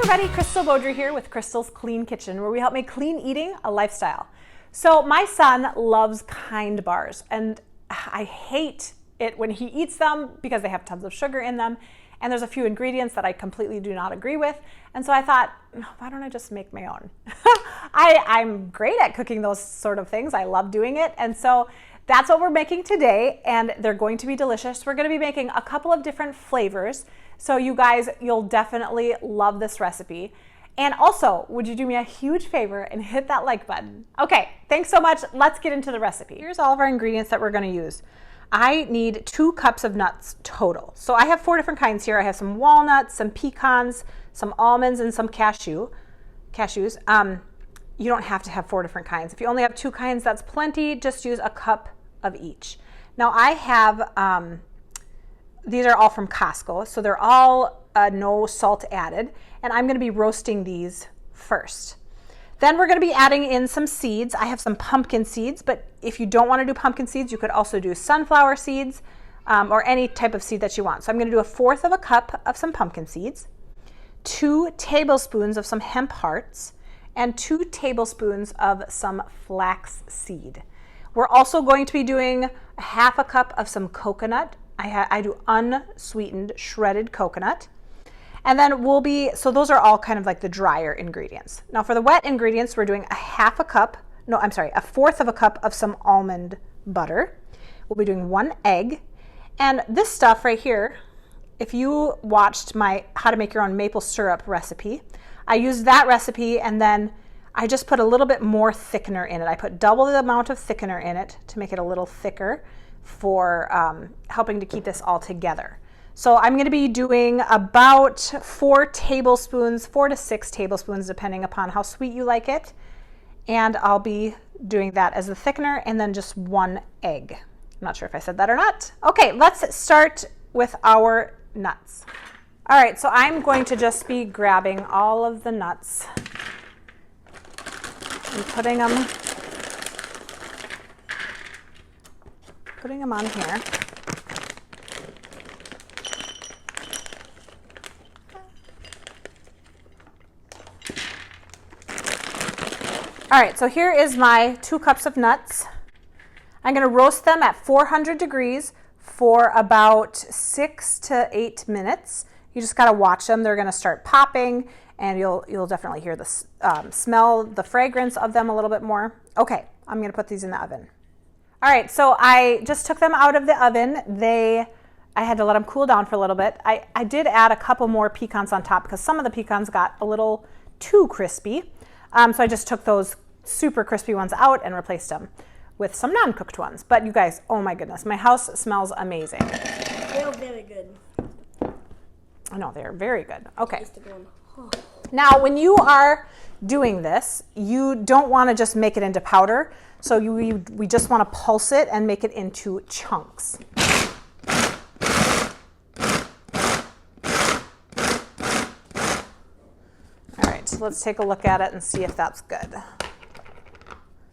everybody, Crystal Beaudry here with Crystal's Clean Kitchen, where we help make clean eating a lifestyle. So my son loves Kind bars, and I hate it when he eats them because they have tons of sugar in them, and there's a few ingredients that I completely do not agree with. And so I thought, why don't I just make my own? I'm great at cooking those sort of things. I love doing it. And so that's what we're making today, and they're going to be delicious. We're going to be making a couple of different flavors. So you guys, you'll definitely love this recipe. And also, would you do me a huge favor and hit that like button? Okay, thanks so much. Let's get into the recipe. Here's all of our ingredients that we're going to use. I need 2 cups of nuts total. So I have 4 different kinds here. I have some walnuts, some pecans, some almonds, and some cashews. You don't have to have 4 different kinds. If you only have 2 kinds, that's plenty. Just use a cup of each. Now I have, these are all from Costco, so they're all no salt added, and I'm going to be roasting these first. Then we're going to be adding in some seeds. I have some pumpkin seeds, but if you don't want to do pumpkin seeds, you could also do sunflower seeds or any type of seed that you want. So I'm going to do 1/4 of a cup of some pumpkin seeds, 2 tablespoons of some hemp hearts, and 2 tablespoons of some flax seed. We're also going to be doing 1/2 cup of some coconut. I do unsweetened shredded coconut. And then so those are all kind of like the drier ingredients. Now for the wet ingredients, we're doing 1/4 of a cup of some almond butter. We'll be doing 1 egg. And this stuff right here, if you watched my how to make your own maple syrup recipe, I used that recipe and then I just put a little bit more thickener in it. I put double the amount of thickener in it to make it a little thicker for helping to keep this all together. So I'm going to be doing about 4 to 6 tablespoons, depending upon how sweet you like it. And I'll be doing that as the thickener, and then just 1 egg. I'm not sure if I said that or not. Okay, let's start with our nuts. All right, so I'm going to just be grabbing all of the nuts and putting them on here. All right, so here is my 2 cups of nuts. I'm going to roast them at 400 degrees for about 6 to 8 minutes. You just got to watch them. They're going to start popping, and you'll definitely hear the smell, the fragrance of them a little bit more. Okay, I'm going to put these in the oven. All right, so I just took them out of the oven. I had to let them cool down for a little bit. I did add a couple more pecans on top because some of the pecans got a little too crispy. So I just took those super crispy ones out and replaced them with some non-cooked ones. But you guys, oh my goodness, my house smells amazing. They're very good. I know, they're very good. Okay. Now, when you are doing this, you don't want to just make it into powder. So we just want to pulse it and make it into chunks. All right, so let's take a look at it and see if that's good.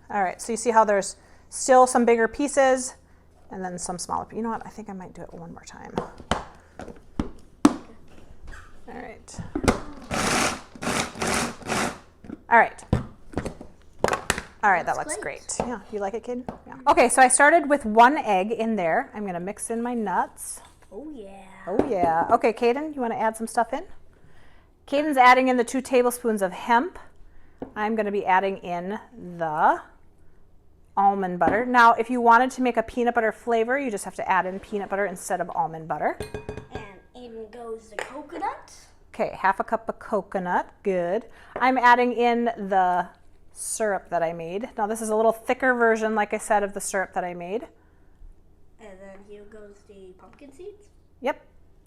All right, so you see how there's still some bigger pieces and then some smaller. You know what? I think I might do it one more time. All right. All right. All right, that looks great. Yeah, you like it, kid? Yeah. Okay, so I started with 1 egg in there. I'm going to mix in my nuts. Oh, yeah. Oh, yeah. Okay, Caden, you want to add some stuff in? Caden's adding in the 2 tablespoons of hemp. I'm going to be adding in the almond butter. Now, if you wanted to make a peanut butter flavor, you just have to add in peanut butter instead of almond butter. And in goes the coconut. Okay, 1/2 cup of coconut. Good. I'm adding in the syrup that I made. Now this is a little thicker version, like I said, of the syrup that I made. And then here goes the pumpkin seeds. Yep,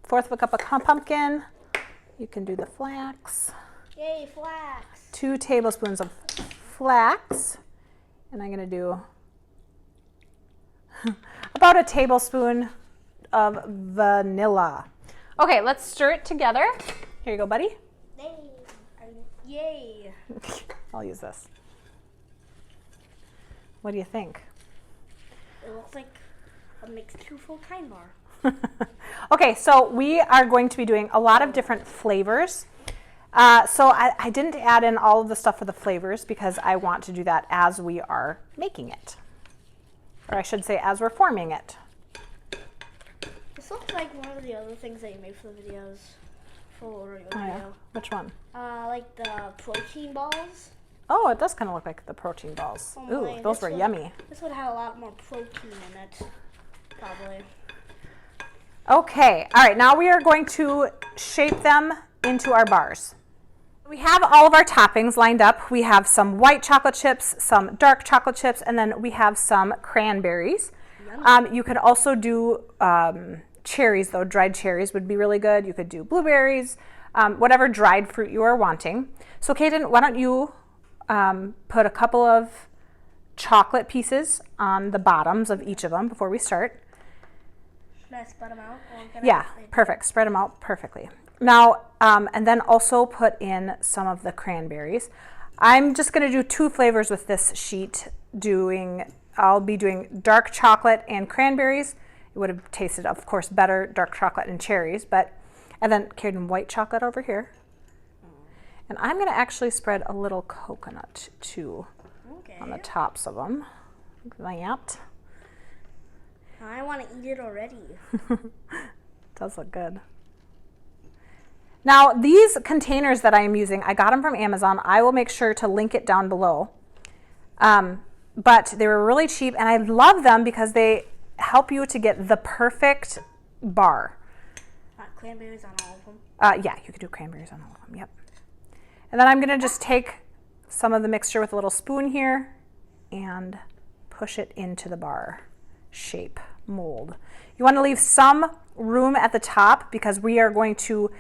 1/4 of a cup of pumpkin. You can do the flax. Yay, flax. 2 tablespoons of flax. And I'm gonna do about a tablespoon of vanilla. Okay, let's stir it together. Here you go, buddy. Yay. I'll use this. What do you think? It looks like a mixed 2 full Kind bar. Okay, so we are going to be doing a lot of different flavors. So I didn't add in all of the stuff for the flavors because I want to do that as we are making it. Or I should say as we're forming it. This looks like one of the other things that you made for the videos. For your video. Yeah. Which one? Like the protein balls. Oh, it does kind of look like the protein balls. Oh, Ooh, those were yummy. This would have a lot more protein in it, probably. Okay, all right, now we are going to shape them into our bars. We have all of our toppings lined up. We have some white chocolate chips, some dark chocolate chips, and then we have some cranberries. You could also do cherries, though. Dried cherries would be really good. You could do blueberries, whatever dried fruit you are wanting. So, Kaden, why don't you put a couple of chocolate pieces on the bottoms of each of them before we start. Should I spread them out? Yeah, perfect. Spread them out perfectly. Now, and then also put in some of the cranberries. I'm just going to do 2 flavors with this sheet. I'll be doing dark chocolate and cranberries. It would have tasted, of course, better dark chocolate and cherries, and then Kaden, white chocolate over here. And I'm going to actually spread a little coconut too on the tops of them. Like that. I want to eat it already. Does look good. Now, these containers that I am using, I got them from Amazon. I will make sure to link it down below. But they were really cheap, and I love them because they help you to get the perfect bar. Cranberries on all of them? Yeah, you could do cranberries on all of them, yep. And then I'm going to just take some of the mixture with a little spoon here and push it into the bar shape mold. You want to leave some room at the top because we are going to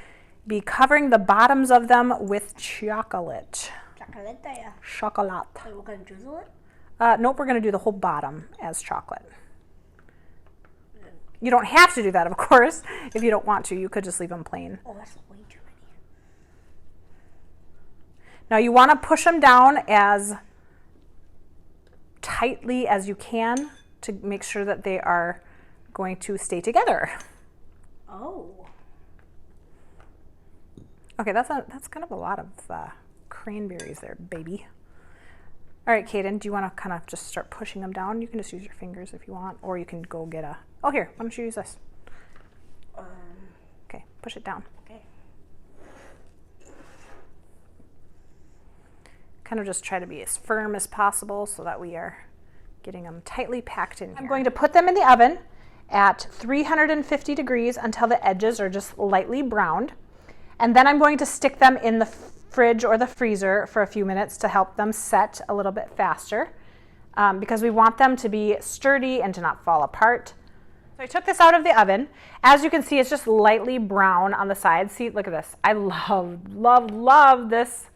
be covering the bottoms of them with chocolate. Chocolate, yeah. Chocolate. Wait, we're going to drizzle it? Nope, we're going to do the whole bottom as chocolate. You don't have to do that, of course. If you don't want to, you could just leave them plain. Oh, that's way too many. Now you want to push them down as tightly as you can to make sure that they are going to stay together. Oh. Okay, that's kind of a lot of cranberries there, baby. All right, Kaden, do you want to kind of just start pushing them down? You can just use your fingers if you want, or you can go get a... Oh, here, why don't you use this? Okay, push it down. Okay. Kind of just try to be as firm as possible so that we are getting them tightly packed in here. I'm going to put them in the oven at 350 degrees until the edges are just lightly browned. And then I'm going to stick them in the fridge or the freezer for a few minutes to help them set a little bit faster because we want them to be sturdy and to not fall apart. So I took this out of the oven. As you can see, it's just lightly brown on the sides. See, look at this. I love this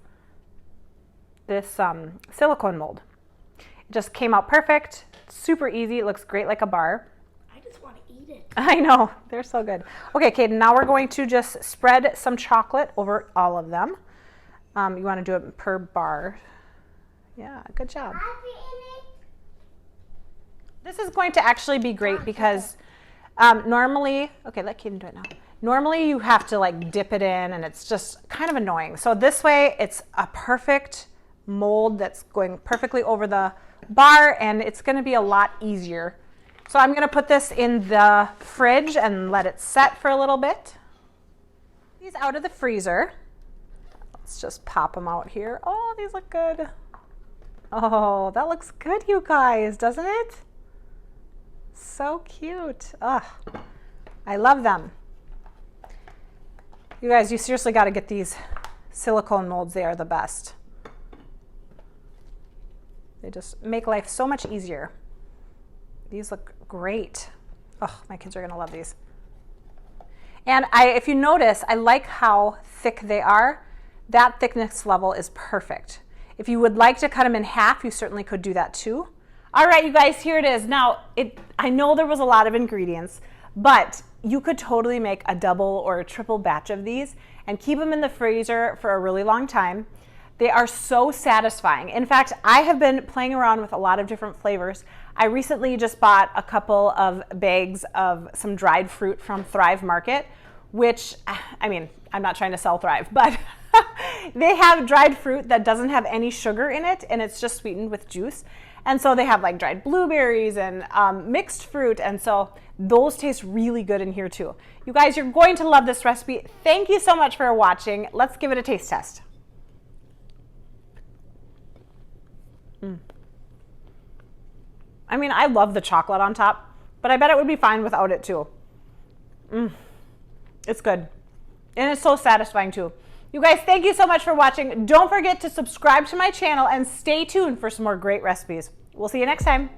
silicone mold. It just came out perfect, super easy. It looks great like a bar. I just want to eat it. I know, they're so good. Okay, Kaden, now we're going to just spread some chocolate over all of them. You want to do it per bar. Yeah, good job. This is going to actually be great because normally, okay, let Kaden do it now. Normally you have to like dip it in and it's just kind of annoying. So this way it's a perfect mold that's going perfectly over the bar and it's going to be a lot easier. So I'm going to put this in the fridge and let it set for a little bit. These out of the freezer. Let's just pop them out here. Oh, these look good. Oh, that looks good, you guys, doesn't it? So cute. Ugh, I love them. You guys, you seriously got to get these silicone molds. They are the best. They just make life so much easier. These look great. Oh, my kids are going to love these. And if you notice, I like how thick they are. That thickness level is perfect. If you would like to cut them in half, you certainly could do that too. All right, you guys, here it is. Now, I know there was a lot of ingredients, but you could totally make a double or a triple batch of these and keep them in the freezer for a really long time. They are so satisfying. In fact, I have been playing around with a lot of different flavors. I recently just bought a couple of bags of some dried fruit from Thrive Market, which, I mean, I'm not trying to sell Thrive, but They have dried fruit that doesn't have any sugar in it, and it's just sweetened with juice. And so they have like dried blueberries and mixed fruit, and so those taste really good in here too. You guys, you're going to love this recipe. Thank you so much for watching. Let's give it a taste test. I mean, I love the chocolate on top, but I bet it would be fine without it too. It's good. And it's so satisfying too. You guys, thank you so much for watching. Don't forget to subscribe to my channel and stay tuned for some more great recipes. We'll see you next time.